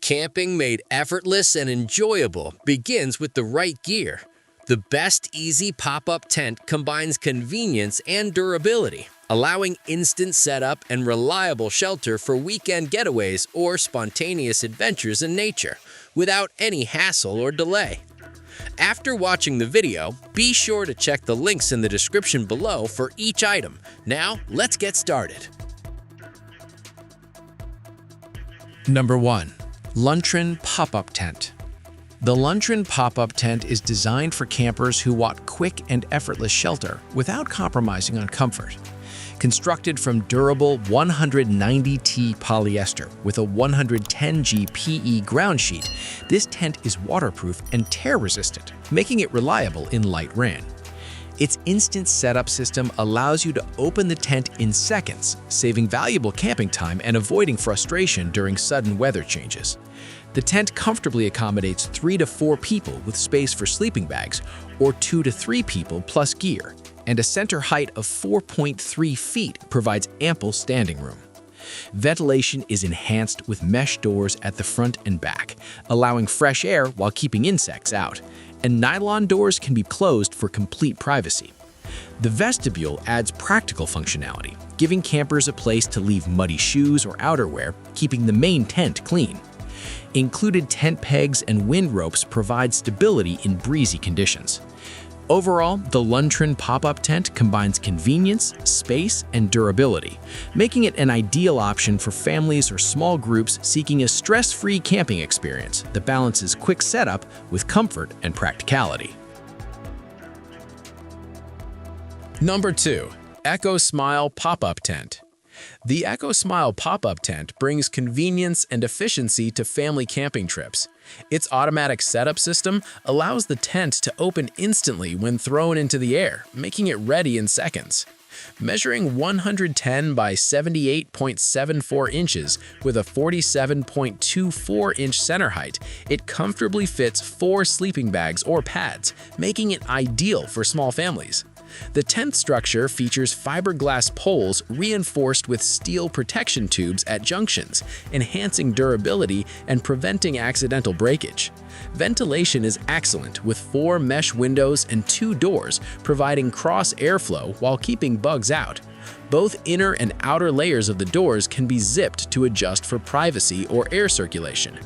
Camping made effortless and enjoyable begins with the right gear. The Best Easy Pop-Up Tent combines convenience and durability, allowing instant setup and reliable shelter for weekend getaways or spontaneous adventures in nature, without any hassle or delay. After watching the video, be sure to check the links in the description below for each item. Now, let's get started. Number 1. Londtren Pop Up Tent. The Londtren Pop Up Tent is designed for campers who want quick and effortless shelter without compromising on comfort. Constructed from durable 190T polyester with a 110G PE ground sheet, this tent is waterproof and tear-resistant, making it reliable in light rain. Its instant setup system allows you to open the tent in seconds, saving valuable camping time and avoiding frustration during sudden weather changes. The tent comfortably accommodates 3 to 4 people with space for sleeping bags, or 2 to 3 people plus gear, and a center height of 4.3 feet provides ample standing room. Ventilation is enhanced with mesh doors at the front and back, allowing fresh air while keeping insects out, and nylon doors can be closed for complete privacy. The vestibule adds practical functionality, giving campers a place to leave muddy shoes or outerwear, keeping the main tent clean. Included tent pegs and wind ropes provide stability in breezy conditions. Overall, the Londtren Pop Up Tent combines convenience, space, and durability, making it an ideal option for families or small groups seeking a stress-free camping experience that balances quick setup with comfort and practicality. Number 2. EchoSmile Pop Up Tent. The EchoSmile Pop Up Tent brings convenience and efficiency to family camping trips. Its automatic setup system allows the tent to open instantly when thrown into the air, making it ready in seconds. Measuring 110 by 78.74 inches with a 47.24-inch center height, it comfortably fits 4 sleeping bags or pads, making it ideal for small families. The tent structure features fiberglass poles reinforced with steel protection tubes at junctions, enhancing durability and preventing accidental breakage. Ventilation is excellent with 4 mesh windows and 2 doors, providing cross airflow while keeping bugs out. Both inner and outer layers of the doors can be zipped to adjust for privacy or air circulation.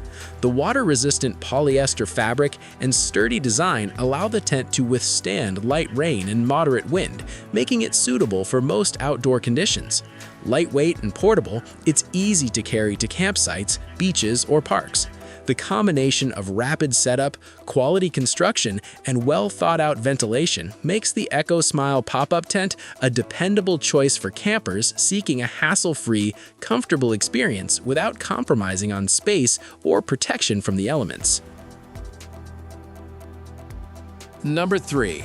The water-resistant polyester fabric and sturdy design allow the tent to withstand light rain and moderate wind, making it suitable for most outdoor conditions. Lightweight and portable, it's easy to carry to campsites, beaches, or parks. The combination of rapid setup, quality construction, and well-thought-out ventilation makes the EchoSmile Pop Up Tent a dependable choice for campers seeking a hassle-free, comfortable experience without compromising on space or protection from the elements. Number 3.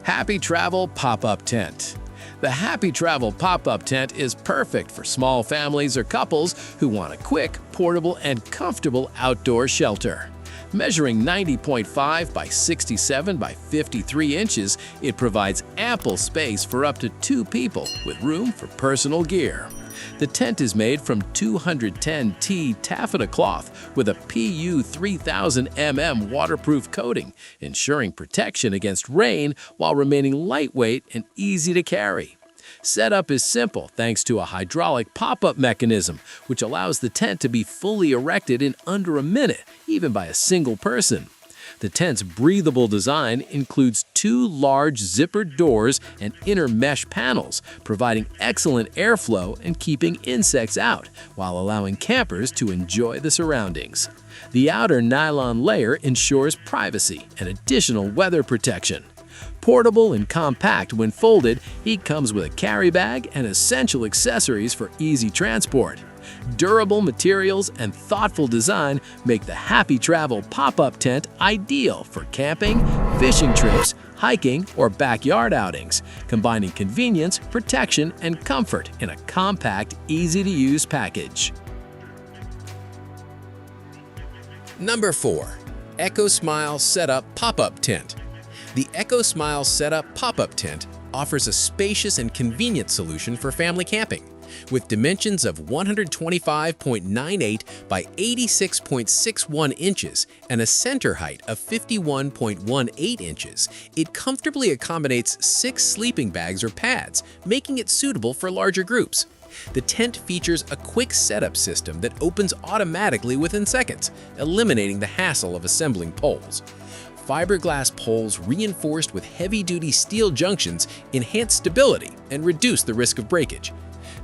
Happy Travel Pop Up Tent. The Happy Travel Pop Up Tent is perfect for small families or couples who want a quick, portable, and comfortable outdoor shelter. Measuring 90.5 by 67 by 53 inches, it provides ample space for up to 2 people with room for personal gear. The tent is made from 210T taffeta cloth with a PU 3000 mm waterproof coating, ensuring protection against rain while remaining lightweight and easy to carry. Setup is simple thanks to a hydraulic pop-up mechanism, which allows the tent to be fully erected in under a minute, even by a single person. The tent's breathable design includes 2 large zippered doors and inner mesh panels, providing excellent airflow and keeping insects out, while allowing campers to enjoy the surroundings. The outer nylon layer ensures privacy and additional weather protection. Portable and compact when folded, it comes with a carry bag and essential accessories for easy transport. Durable materials and thoughtful design make the Happy Travel Pop-Up Tent ideal for camping, fishing trips, hiking, or backyard outings, combining convenience, protection, and comfort in a compact, easy-to-use package. Number 4. EchoSmile Setup Pop Up Tent. The EchoSmile Setup Pop Up Tent offers a spacious and convenient solution for family camping. With dimensions of 125.98 by 86.61 inches and a center height of 51.18 inches, it comfortably accommodates 6 sleeping bags or pads, making it suitable for larger groups. The tent features a quick setup system that opens automatically within seconds, eliminating the hassle of assembling poles. Fiberglass poles reinforced with heavy-duty steel junctions enhance stability and reduce the risk of breakage.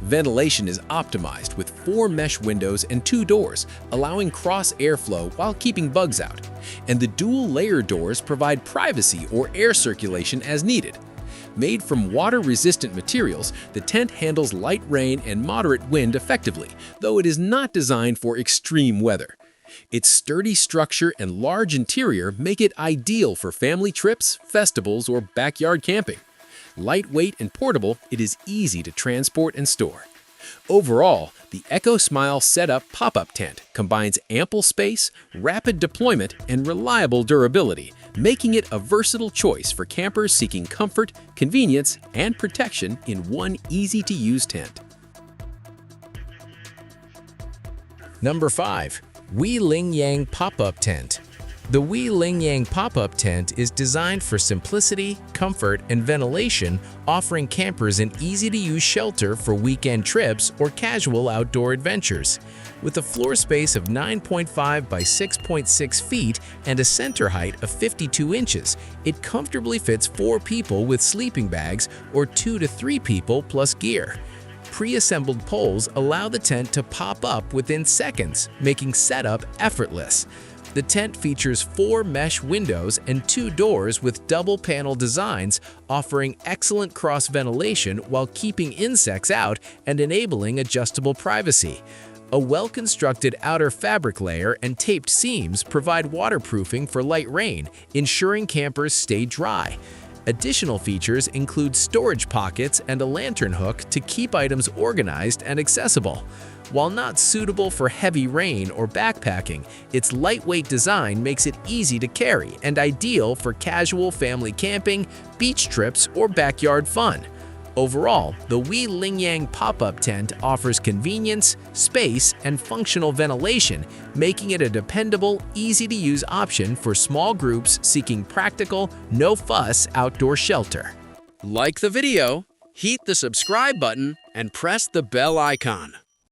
Ventilation is optimized with 4 mesh windows and 2 doors, allowing cross airflow while keeping bugs out. And the dual-layer doors provide privacy or air circulation as needed. Made from water-resistant materials, the tent handles light rain and moderate wind effectively, though it is not designed for extreme weather. Its sturdy structure and large interior make it ideal for family trips, festivals, or backyard camping. Lightweight and portable, it is easy to transport and store. Overall, the EchoSmile Setup Pop Up Tent combines ample space, rapid deployment, and reliable durability, making it a versatile choice for campers seeking comfort, convenience, and protection in one easy-to-use tent. Number 5. LINGYANG Pop Up Tent. The LINGYANG Pop Up Tent is designed for simplicity, comfort, and ventilation, offering campers an easy-to-use shelter for weekend trips or casual outdoor adventures. With a floor space of 9.5 by 6.6 feet and a center height of 52 inches, it comfortably fits 4 people with sleeping bags or 2 to 3 people plus gear. Pre-assembled poles allow the tent to pop up within seconds, making setup effortless. The tent features 4 mesh windows and 2 doors with double-panel designs, offering excellent cross-ventilation while keeping insects out and enabling adjustable privacy. A well-constructed outer fabric layer and taped seams provide waterproofing for light rain, ensuring campers stay dry. Additional features include storage pockets and a lantern hook to keep items organized and accessible. While not suitable for heavy rain or backpacking, its lightweight design makes it easy to carry and ideal for casual family camping, beach trips, or backyard fun. Overall, the LINGYANG Pop Up Tent offers convenience, space, and functional ventilation, making it a dependable, easy-to-use option for small groups seeking practical, no-fuss outdoor shelter. Like the video, hit the subscribe button, and press the bell icon.